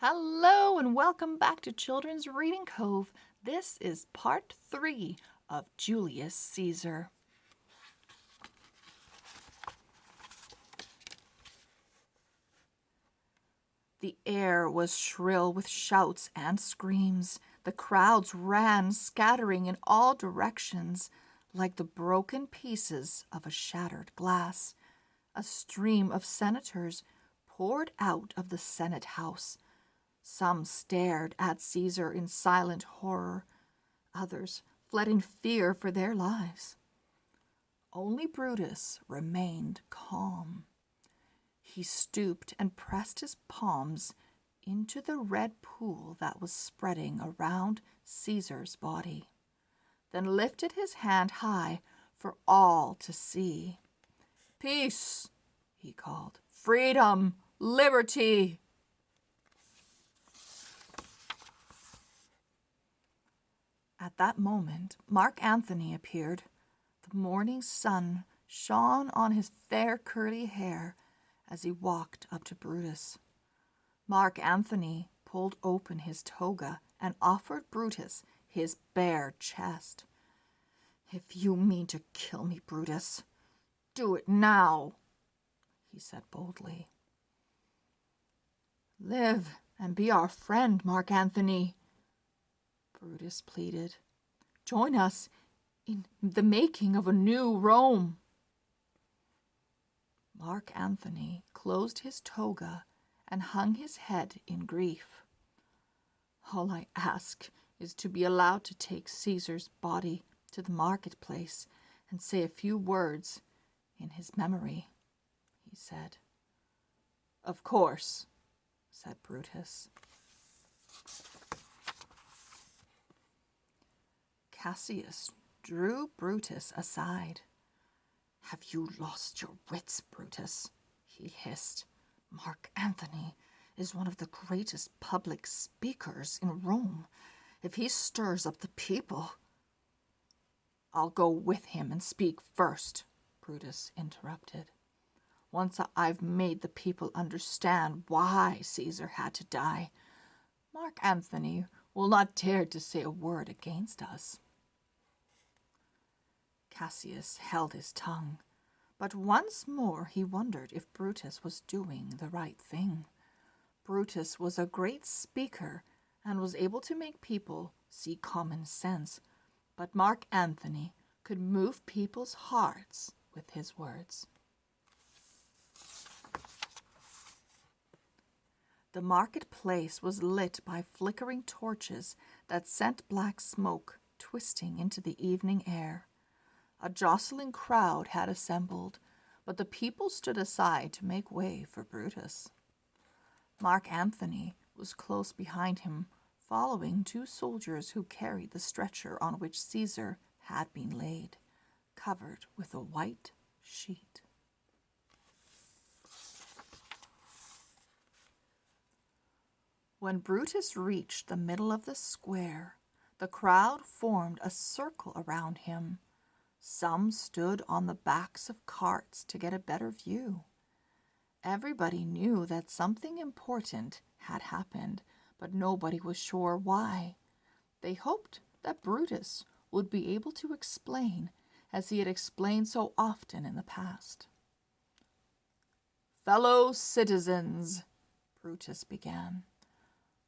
Hello and welcome back to Children's Reading Cove. This is part 3 of Julius Caesar. The air was shrill with shouts and screams. The crowds ran, scattering in all directions, like the broken pieces of a shattered glass. A stream of senators poured out of the Senate House. Some stared at Caesar in silent horror. Others fled in fear for their lives. Only Brutus remained calm. He stooped and pressed his palms into the red pool that was spreading around Caesar's body, then lifted his hand high for all to see. "Peace," he called. "Freedom, liberty." At that moment, Mark Antony appeared. The morning sun shone on his fair curly hair as he walked up to Brutus. Mark Antony pulled open his toga and offered Brutus his bare chest. "If you mean to kill me, Brutus, do it now," he said boldly. "Live and be our friend, Mark Antony," Brutus pleaded. "Join us in the making of a new Rome." Mark Antony closed his toga and hung his head in grief. "All I ask is to be allowed to take Caesar's body to the marketplace and say a few words in his memory," he said. "Of course," said Brutus. Cassius drew Brutus aside. "Have you lost your wits, Brutus?" he hissed. "Mark Antony is one of the greatest public speakers in Rome. If he stirs up the people—" "I'll go with him and speak first," Brutus interrupted. "Once I've made the people understand why Caesar had to die, Mark Antony will not dare to say a word against us." Cassius held his tongue, but once more he wondered if Brutus was doing the right thing. Brutus was a great speaker and was able to make people see common sense, but Mark Antony could move people's hearts with his words. The marketplace was lit by flickering torches that sent black smoke twisting into the evening air. A jostling crowd had assembled, but the people stood aside to make way for Brutus. Mark Antony was close behind him, following two soldiers who carried the stretcher on which Caesar had been laid, covered with a white sheet. When Brutus reached the middle of the square, the crowd formed a circle around him. Some stood on the backs of carts to get a better view. Everybody knew that something important had happened, but nobody was sure why. They hoped that Brutus would be able to explain, as he had explained so often in the past. "Fellow citizens," Brutus began,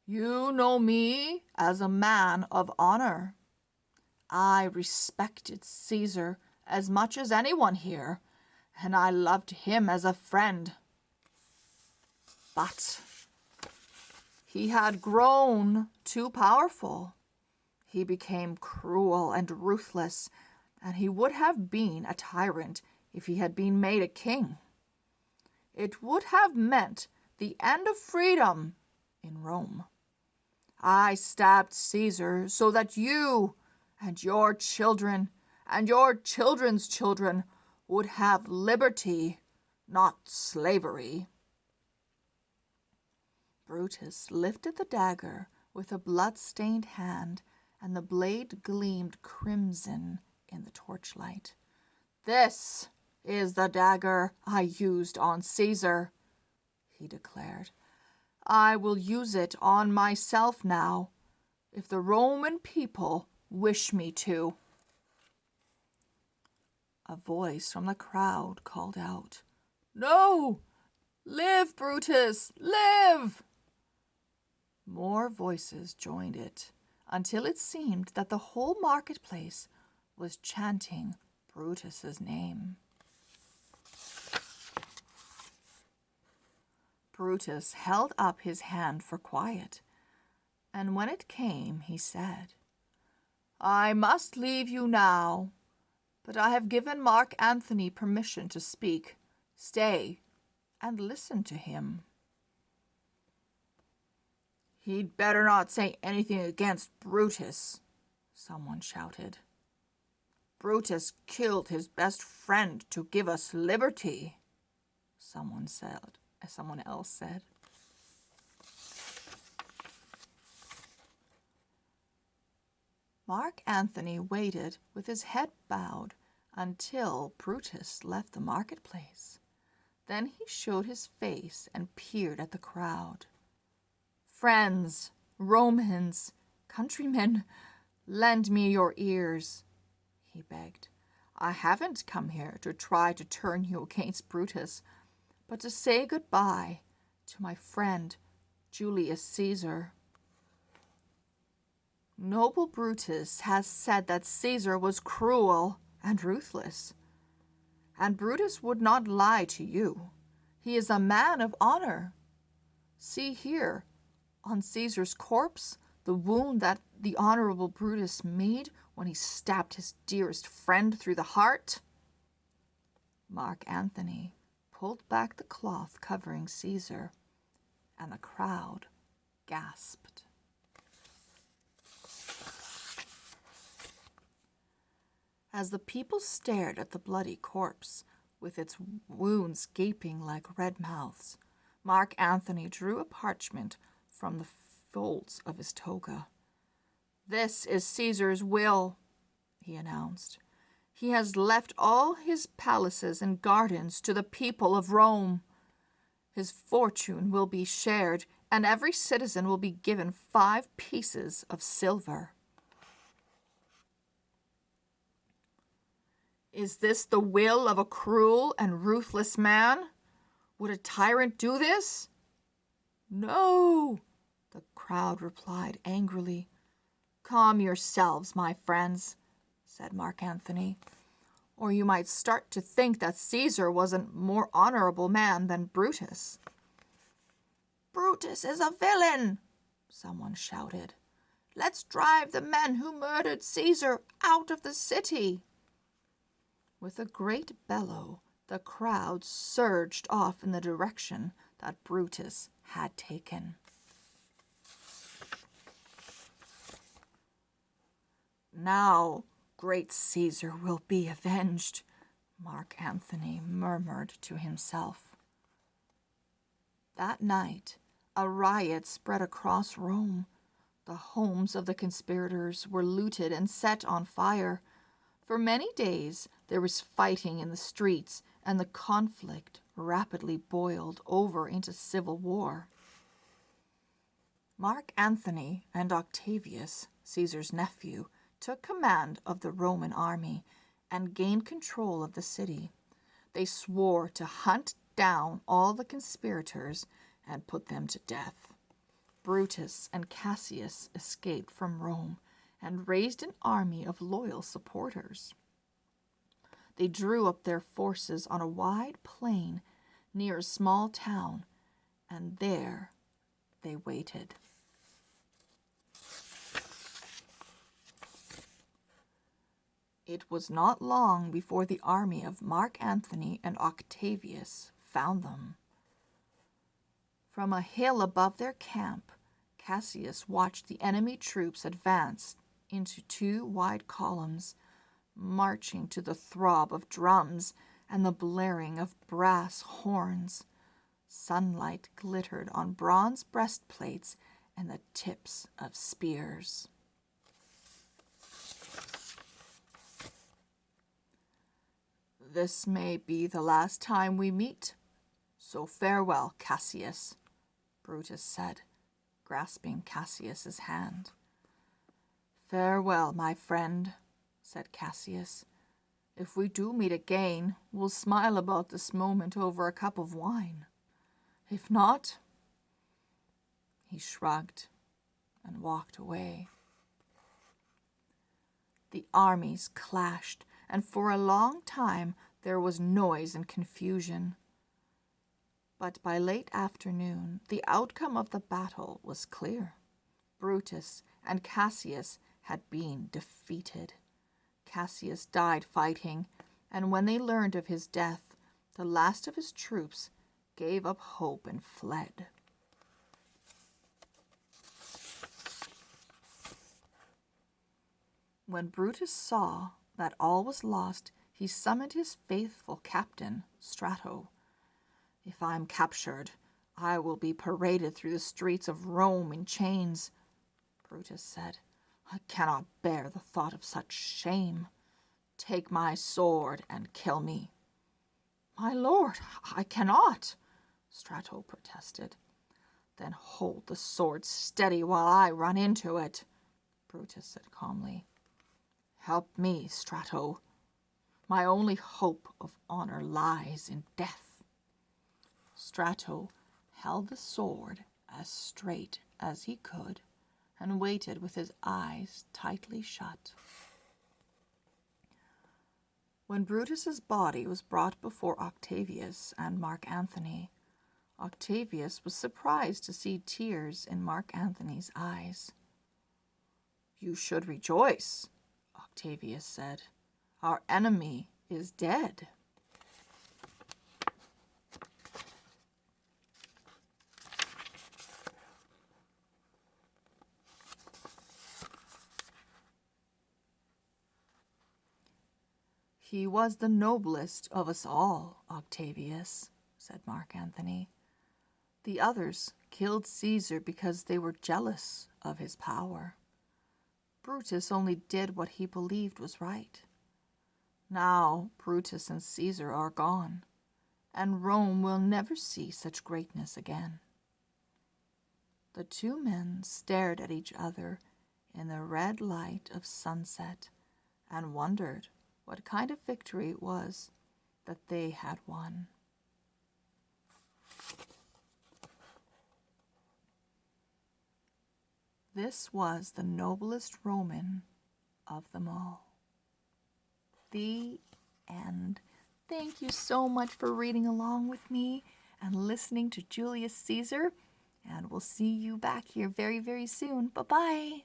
"you know me as a man of honor. I respected Caesar as much as anyone here, and I loved him as a friend. But he had grown too powerful. He became cruel and ruthless, and he would have been a tyrant if he had been made a king. It would have meant the end of freedom in Rome. I stabbed Caesar so that you and your children and your children's children would have liberty, not slavery." Brutus lifted the dagger with a blood-stained hand, and the blade gleamed crimson in the torchlight. "This is the dagger I used on Caesar," he declared. I will use it on myself now, if the Roman people wish me to." A voice from the crowd called out, "No! Live, Brutus, live!" More voices joined it, until it seemed that the whole marketplace was chanting Brutus's name. Brutus held up his hand for quiet, and when it came, he said, "I must leave you now, but I have given Mark Antony permission to speak. Stay and listen to him." "He'd better not say anything against Brutus," someone shouted. "Brutus killed his best friend to give us liberty," someone else said. Mark Antony waited with his head bowed until Brutus left the marketplace. Then he showed his face and peered at the crowd. "Friends, Romans, countrymen, lend me your ears," he begged. "I haven't come here to try to turn you against Brutus, but to say goodbye to my friend Julius Caesar. Noble Brutus has said that Caesar was cruel and ruthless, and Brutus would not lie to you. He is a man of honor. See here, on Caesar's corpse, the wound that the honorable Brutus made when he stabbed his dearest friend through the heart." Mark Antony pulled back the cloth covering Caesar, and the crowd gasped. As the people stared at the bloody corpse, with its wounds gaping like red mouths, Mark Antony drew a parchment from the folds of his toga. "This is Caesar's will," he announced. "He has left all his palaces and gardens to the people of Rome. His fortune will be shared, and every citizen will be given 5 pieces of silver." "Is this the will of a cruel and ruthless man? Would a tyrant do this?" "No," the crowd replied angrily. "Calm yourselves, my friends," said Mark Antony, "or you might start to think that Caesar was a more honorable man than Brutus." "Brutus is a villain," someone shouted. "Let's drive the men who murdered Caesar out of the city." With a great bellow, the crowd surged off in the direction that Brutus had taken. "Now, great Caesar will be avenged," Mark Antony murmured to himself. That night, a riot spread across Rome. The homes of the conspirators were looted and set on fire. For many days, there was fighting in the streets, and the conflict rapidly boiled over into civil war. Mark Antony and Octavius, Caesar's nephew, took command of the Roman army and gained control of the city. They swore to hunt down all the conspirators and put them to death. Brutus and Cassius escaped from Rome and raised an army of loyal supporters. They drew up their forces on a wide plain near a small town, and there they waited. It was not long before the army of Mark Antony and Octavius found them. From a hill above their camp, Cassius watched the enemy troops advance into 2 wide columns, marching to the throb of drums and the blaring of brass horns. Sunlight glittered on bronze breastplates and the tips of spears. "This may be the last time we meet, so farewell, Cassius," Brutus said, grasping Cassius's hand. "Farewell, my friend," said Cassius. "If we do meet again, we'll smile about this moment over a cup of wine. If not—" He shrugged and walked away. The armies clashed, and for a long time there was noise and confusion. But by late afternoon, the outcome of the battle was clear. Brutus and Cassius had been defeated. Cassius died fighting, and when they learned of his death, the last of his troops gave up hope and fled. When Brutus saw that all was lost, he summoned his faithful captain, Strato. "If I'm captured, I will be paraded through the streets of Rome in chains," Brutus said. "I cannot bear the thought of such shame. Take my sword and kill me." "My lord, I cannot," Strato protested. "Then hold the sword steady while I run into it," Brutus said calmly. "Help me, Strato. My only hope of honor lies in death." Strato held the sword as straight as he could and waited with his eyes tightly shut. When Brutus's body was brought before Octavius and Mark Antony, Octavius was surprised to see tears in Mark Antony's eyes. "You should rejoice," Octavius said. "Our enemy is dead." "He was the noblest of us all, Octavius," said Mark Antony. "The others killed Caesar because they were jealous of his power. Brutus only did what he believed was right. Now Brutus and Caesar are gone, and Rome will never see such greatness again." The two men stared at each other in the red light of sunset and wondered what kind of victory it was that they had won. This was the noblest Roman of them all. The end. Thank you so much for reading along with me and listening to Julius Caesar, and we'll see you back here very, very soon. Bye-bye.